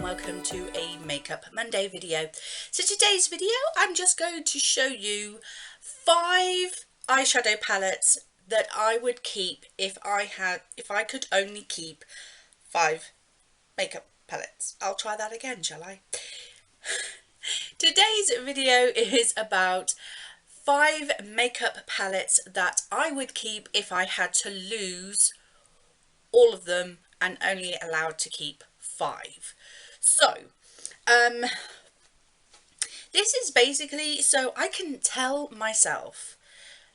welcome to a Makeup Monday video. So today's video I'm just going to show you 5 eyeshadow palettes that I would keep if I could only keep 5 makeup palettes. I'll try that again, shall I? Today's video is about 5 makeup palettes that I would keep if I had to lose all of them and only allowed to keep 5. So this is basically so I can tell myself,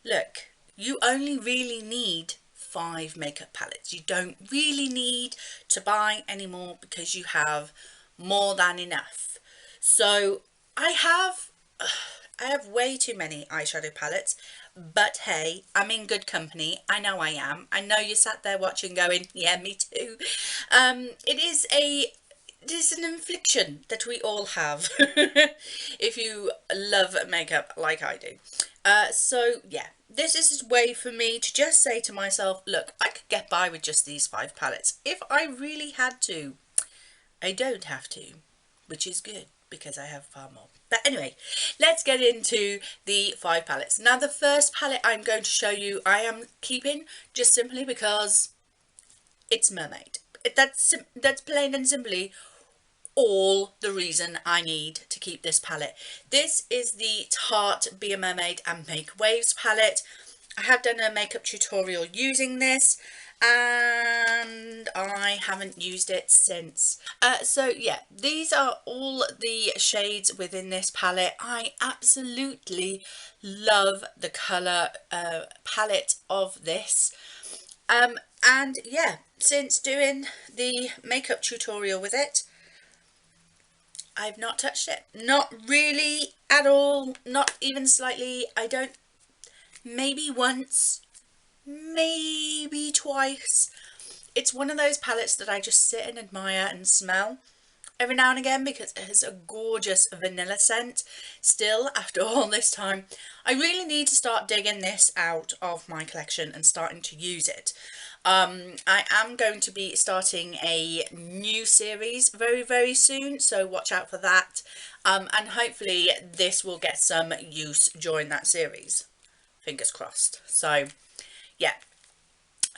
look, you only really need 5 makeup palettes. You don't really need to buy any more because you have more than enough. So I have way too many eyeshadow palettes, but hey, I'm in good company. I know I am. I know you sat there watching going, yeah, me too. It is an infliction that we all have if you love makeup like I do. So yeah, this is a way for me to just say to myself, look, I could get by with just these 5 palettes if I really had to. I don't have to, which is good because I have far more. But anyway, let's get into the 5 palettes. Now the first palette I'm going to show you I am keeping just simply because it's Mermaid. That's plain and simply all the reason I need to keep this palette. This is the Tarte Be a Mermaid and Make Waves palette. I have done a makeup tutorial using this and I haven't used it since. So yeah, these are all the shades within this palette. I absolutely love the colour palette of this. And yeah, since doing the makeup tutorial with it, I've not touched it. Not really at all, not even slightly. I don't, maybe once, maybe twice. It's one of those palettes that I just sit and admire and smell every now and again because it has a gorgeous vanilla scent. Still, after all this time, I really need to start digging this out of my collection and starting to use it. I am going to be starting a new series very soon, so watch out for that, and hopefully this will get some use during that series, fingers crossed. So yeah,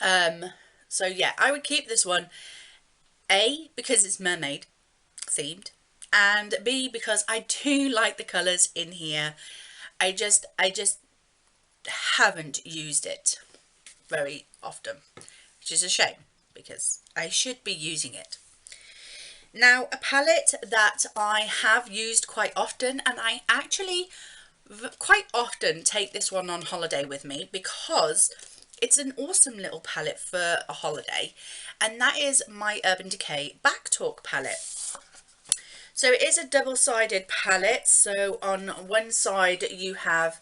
I would keep this one, A, because it's mermaid themed, and B, because I do like the colours in here. I just haven't used it very often, which is a shame because I should be using it. Now, a palette that I have used quite often, and I actually quite often take this one on holiday with me because it's an awesome little palette for a holiday, and that is my Urban Decay Back Talk palette. So it is a double-sided palette, so on one side you have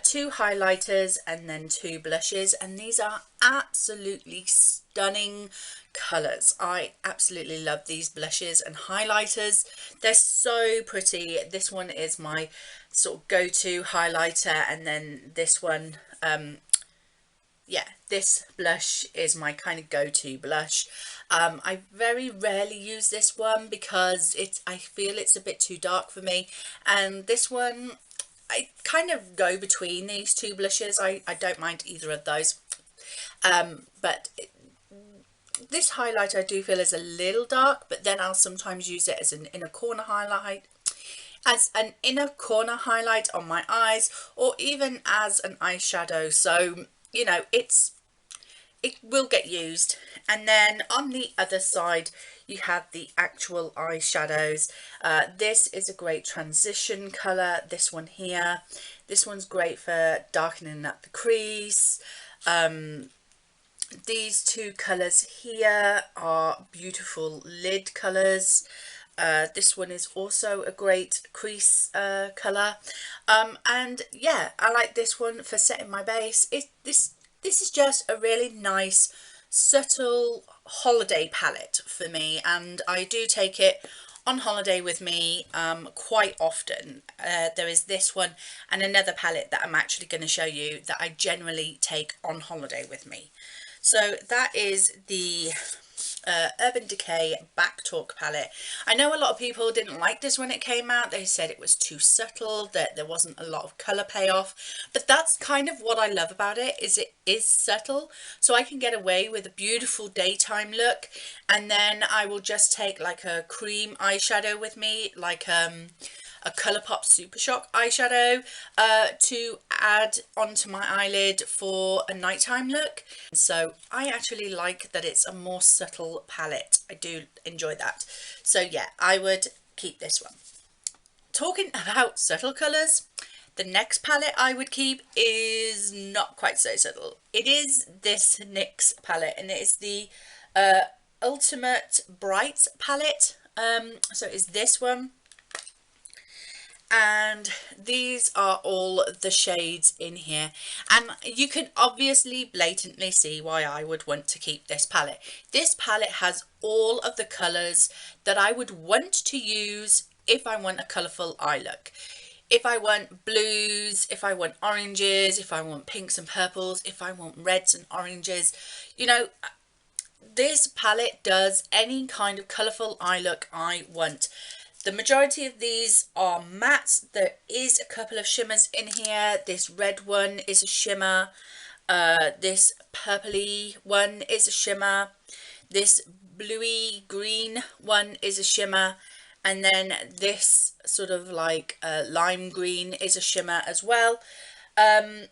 2 highlighters and then 2 blushes, and these are absolutely stunning colours. I absolutely love these blushes and highlighters. They're so pretty. This one is my sort of go-to highlighter, and then this one, yeah, this blush is my kind of go-to blush. I very rarely use this one because I feel it's a bit too dark for me, and this one, I kind of go between these 2 blushes. I don't mind either of those, but this highlight I do feel is a little dark, but then I'll sometimes use it as an inner corner highlight, on my eyes, or even as an eyeshadow. So you know, it will get used. And then on the other side you have the actual eyeshadows. This is a great transition colour, this one here. This one's great for darkening up the crease. These 2 colours here are beautiful lid colours. This one is also a great crease colour, and yeah, I like this one for setting my base. This is just a really nice subtle holiday palette for me, and I do take it on holiday with me quite often. There is this one and another palette that I'm actually going to show you that I generally take on holiday with me. So that is the Urban Decay Back Talk palette. I know a lot of people didn't like this when it came out. They said it was too subtle, that there wasn't a lot of colour payoff, but that's kind of what I love about it, is it is subtle, so I can get away with a beautiful daytime look, and then I will just take like a cream eyeshadow with me, like a Colourpop Super Shock eyeshadow to add onto my eyelid for a nighttime look. So I actually like that it's a more subtle palette. I do enjoy that. So yeah, I would keep this one. Talking about subtle colours, the next palette I would keep is not quite so subtle. It is this NYX palette, and it is the Ultimate Bright palette. So it's this one. And these are all the shades in here, and you can obviously blatantly see why I would want to keep this palette. This palette has all of the colours that I would want to use if I want a colourful eye look. If I want blues, if I want oranges, if I want pinks and purples, if I want reds and oranges, you know, this palette does any kind of colourful eye look I want. The majority of these are mattes. There is a couple of shimmers in here. This red one is a shimmer. This purpley one is a shimmer. This bluey green one is a shimmer. And then this sort of like lime green is a shimmer as well. And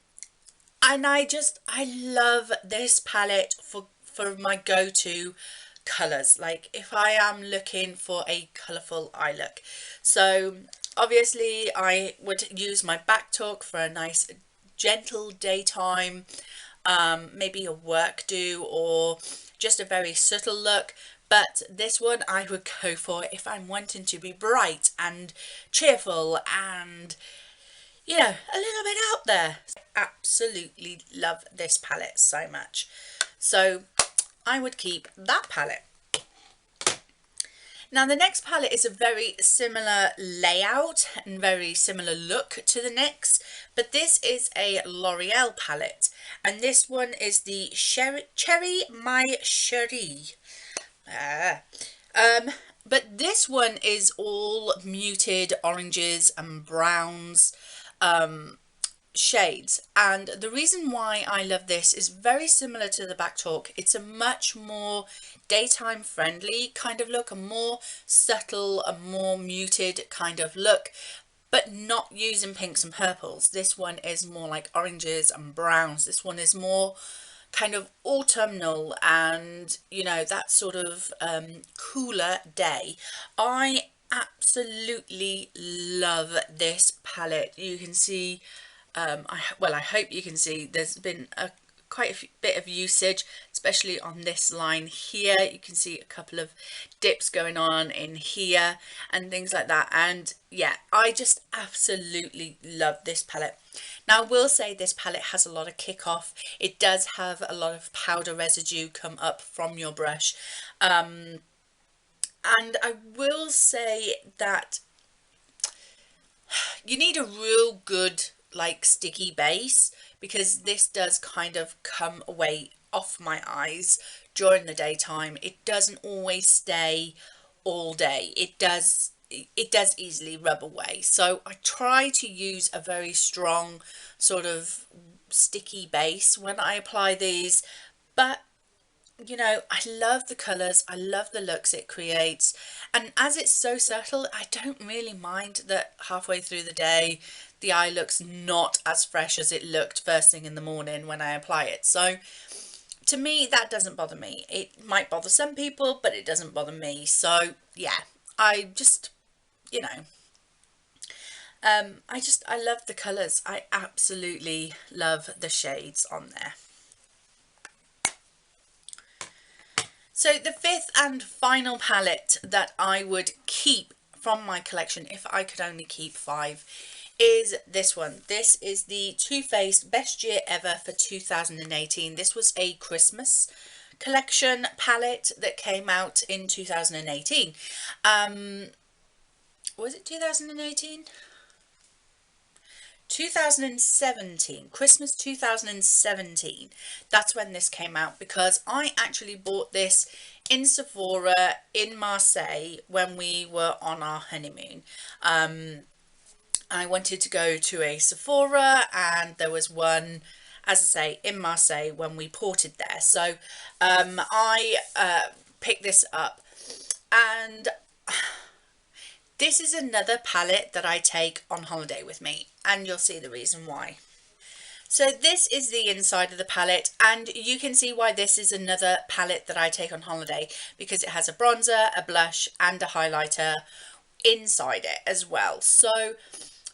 I love this palette for my go-to colours, like if I am looking for a colourful eye look. So obviously I would use my Back Talk for a nice gentle daytime, maybe a work do, or just a very subtle look. But this one I would go for if I'm wanting to be bright and cheerful and, you know, a little bit out there. I absolutely love this palette so much. So I would keep that palette. Now the next palette is a very similar layout and very similar look to the NYX, but this is a L'Oreal palette, and this one is the Cherry My Cherie. But this one is all muted oranges and browns shades, and the reason why I love this is very similar to the Back Talk. It's a much more daytime friendly kind of look, a more subtle, a more muted kind of look, but not using pinks and purples. This one is more like oranges and browns. This one is more kind of autumnal and, you know, that sort of cooler day. I absolutely love this palette. You can see I hope you can see there's been quite a bit of usage, especially on this line here. You can see a couple of dips going on in here and things like that, and yeah, I just absolutely love this palette. Now I will say this palette has a lot of kick off. It does have a lot of powder residue come up from your brush, and I will say that you need a real good like sticky base, because this does kind of come away off my eyes during the daytime. It doesn't always stay all day. It does easily rub away, so I try to use a very strong sort of sticky base when I apply these. But you know, I love the colours, I love the looks it creates, and as it's so subtle, I don't really mind that halfway through the day the eye looks not as fresh as it looked first thing in the morning when I apply it. So to me, that doesn't bother me. It might bother some people, but it doesn't bother me. So yeah, I just, you know, I love the colours. I absolutely love the shades on there. So the fifth and final palette that I would keep from my collection, if I could only keep 5, is this one. This is the Too Faced Best Year Ever for 2018. This was a Christmas collection palette that came out in 2018. Was it 2018? 2017, Christmas 2017. That's when this came out, because I actually bought this in Sephora in Marseille when we were on our honeymoon. I wanted to go to a Sephora, and there was one, as I say, in Marseille when we ported there. So I picked this up, and this is another palette that I take on holiday with me, and you'll see the reason why. So this is the inside of the palette, and you can see why this is another palette that I take on holiday, because it has a bronzer, a blush and a highlighter inside it as well. So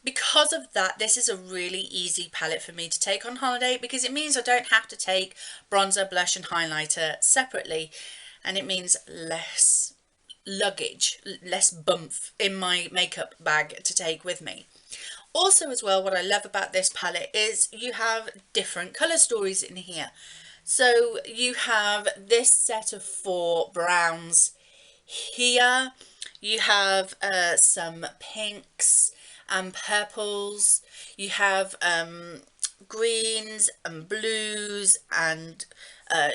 because of that, this is a really easy palette for me to take on holiday, because it means I don't have to take bronzer, blush and highlighter separately, and it means less luggage, less bump in my makeup bag to take with me. Also as well, what I love about this palette is you have different colour stories in here. So you have this set of 4 browns here, you have some pinks and purples, you have greens and blues and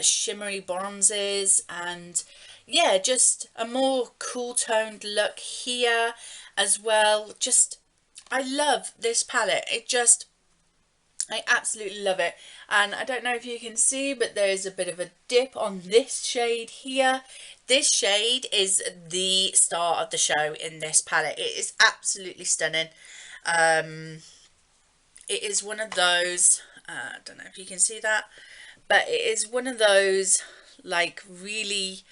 shimmery bronzes, and yeah, just a more cool toned look here as well. Just, I love this palette. I absolutely love it. And I don't know if you can see, but there is a bit of a dip on this shade here. This shade is the star of the show in this palette. It is absolutely stunning. It is one of those, I don't know if you can see that, but it is one of those like really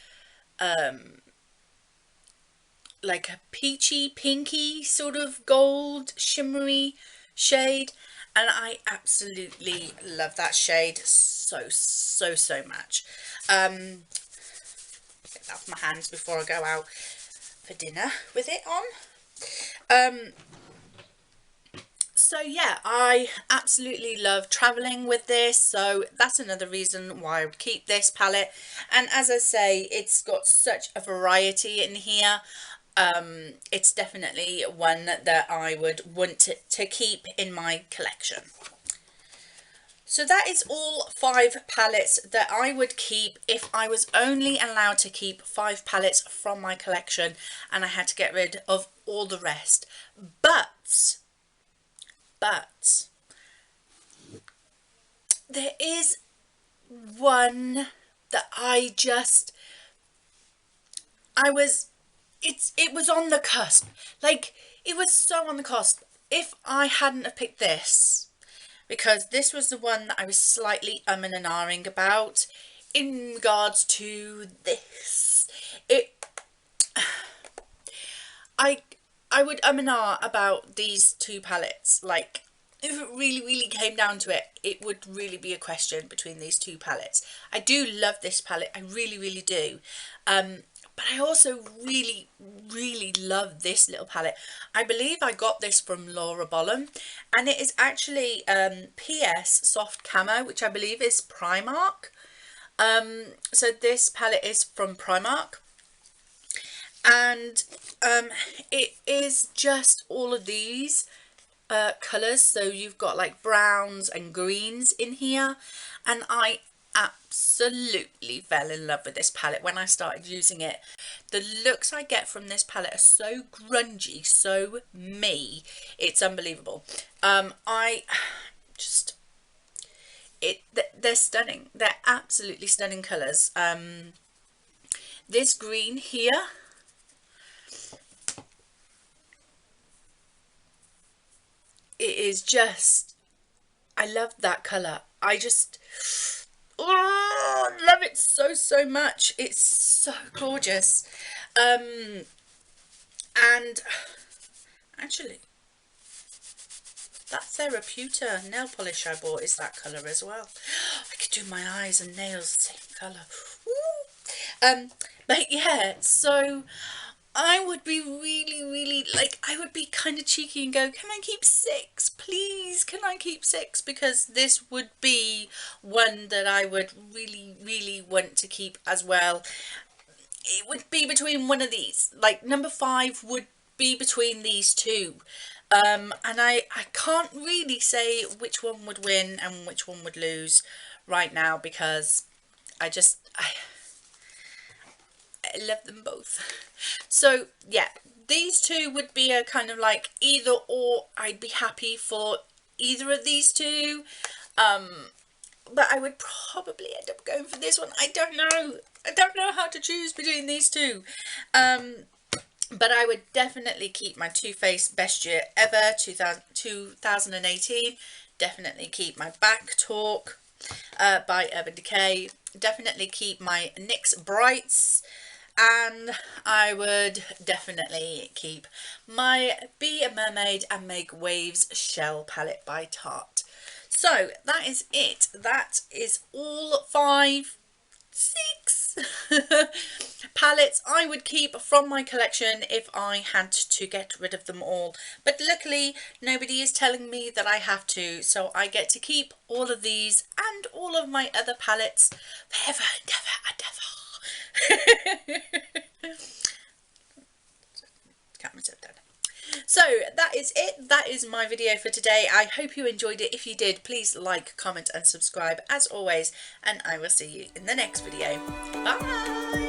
like a peachy pinky sort of gold shimmery shade, and I absolutely love that shade so much. Get that off my hands before I go out for dinner with it on. So yeah, I absolutely love traveling with this, so that's another reason why I would keep this palette. And as I say, it's got such a variety in here. It's definitely one that I would want to keep in my collection. So that is all 5 palettes that I would keep if I was only allowed to keep 5 palettes from my collection and I had to get rid of all the rest. But there is one that it was on the cusp. Like, it was so on the cusp. If I hadn't have picked this, because this was the one that I was slightly umming and ahhing about in regards to this. I would and ah about these 2 palettes. Like, if it really came down to it, it would really be a question between these 2 palettes. I do love this palette, I really do. But I also really love this little palette. I believe I got this from Bolham, and it is actually PS Soft Camo, which I believe is Primark. So this palette is from Primark, and it is just all of these colours. So you've got like browns and greens in here, and I absolutely fell in love with this palette when I started using it. The looks I get from this palette are so grungy, so me, it's unbelievable. They're stunning. They're absolutely stunning colours. This green here, it is just, I love that colour. Oh, love it so much. It's so gorgeous. And actually, that Theraputa nail polish I bought is that colour as well. I could do my eyes and nails the same colour. But yeah, so I would be really like, I would be kind of cheeky and go, can I keep 6, please? Can I keep 6? Because this would be one that I would really want to keep as well. It would be between one of these. Like, number 5 would be between these 2. And I can't really say which one would win and which one would lose right now, because I love them both. So yeah, these two would be a kind of like either or. I'd be happy for either of these two, but I would probably end up going for this one. I don't know how to choose between these two. But I would definitely keep my Too Faced Best Year Ever 2018. Definitely keep my Back Talk by Urban Decay. Definitely keep my NYX Brights. And I would definitely keep my Be a Mermaid and Make Waves Shell palette by Tarte. So that is it. That is all 6 palettes I would keep from my collection if I had to get rid of them all. But luckily nobody is telling me that I have to, so I get to keep all of these and all of my other palettes forever and ever and ever. Count myself down. So that is it. That is my video for today. I hope you enjoyed it. If you did, please like, comment and subscribe as always, and I will see you in the next video. Bye.